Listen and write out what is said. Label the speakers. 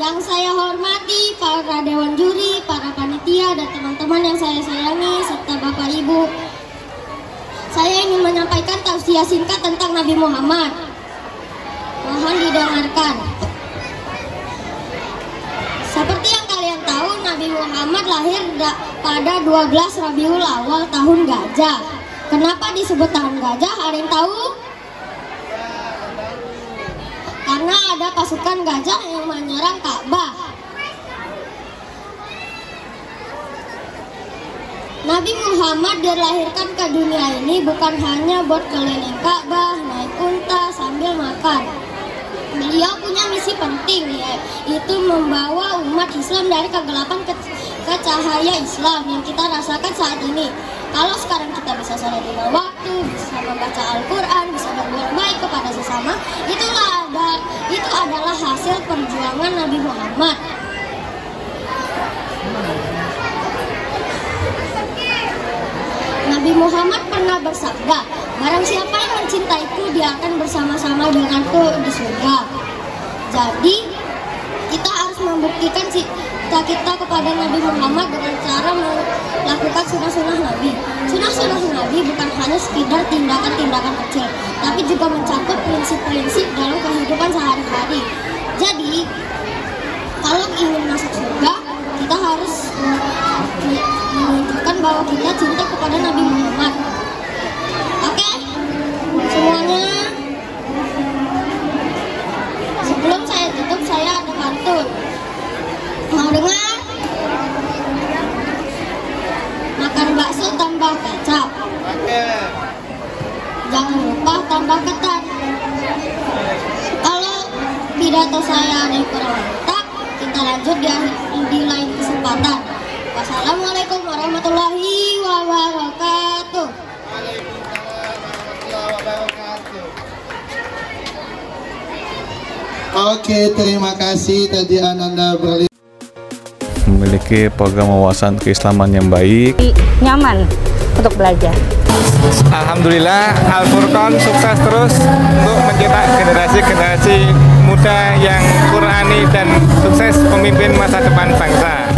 Speaker 1: Yang saya hormati para dewan juri, para panitia, dan teman-teman yang saya sayangi, serta Bapak Ibu. Saya ingin menyampaikan tausiah singkat tentang Nabi Muhammad. Mohon didengarkan. Seperti yang kalian tahu, Nabi Muhammad lahir pada 12 Rabiul Awal tahun gajah. Kenapa disebut tahun gajah? Ada yang tahu? Karena ada pasukan gajah yang menyerang Ka'bah. Nabi Muhammad dilahirkan ke dunia ini bukan hanya buat keliling Ka'bah, naik unta sambil makan. Beliau punya misi penting, yaitu membawa umat Islam dari kegelapan ke cahaya Islam yang kita rasakan saat ini. Kalau sekarang kita bisa sholat 5 waktu, bisa membaca Al-Quran, bisa berbuat baik kepada sesama, itu adalah hasil perjuangan Nabi Muhammad. Nabi Muhammad pernah bersabda, barang siapa yang mencintaiku, dia akan bersama-sama denganku di surga. Jadi, kita harus membuktikan cinta kita kepada Nabi Muhammad dengan cara melakukan sunnah-sunnah Nabi. Sunnah-sunnah Nabi bukan hanya sekedar tindakan-tindakan kecil, tapi juga mencakup prinsip-prinsip dalam kehidupan sehari-hari. Jadi, kalau ingin masuk surga, kita harus menunjukkan bahwa kita cinta kepada Nabi Muhammad. Oke? Semuanya. Sebelum saya tutup, saya ada pantun. Mau dengar? Makan bakso tambah kecap. Jangan lupa tambah ketan. Kalau pidato saya ada yang kurang mantap, kita lanjut di lain kesempatan. Wassalamualaikum warahmatullahi wabarakatuh.
Speaker 2: Oke, terima kasih tadi Ananda Berli.
Speaker 3: Memiliki program wawasan keislaman yang baik,
Speaker 4: nyaman untuk belajar.
Speaker 5: Alhamdulillah, Al-Furqan sukses terus untuk mencetak generasi-generasi muda yang Qurani dan sukses memimpin masa depan bangsa.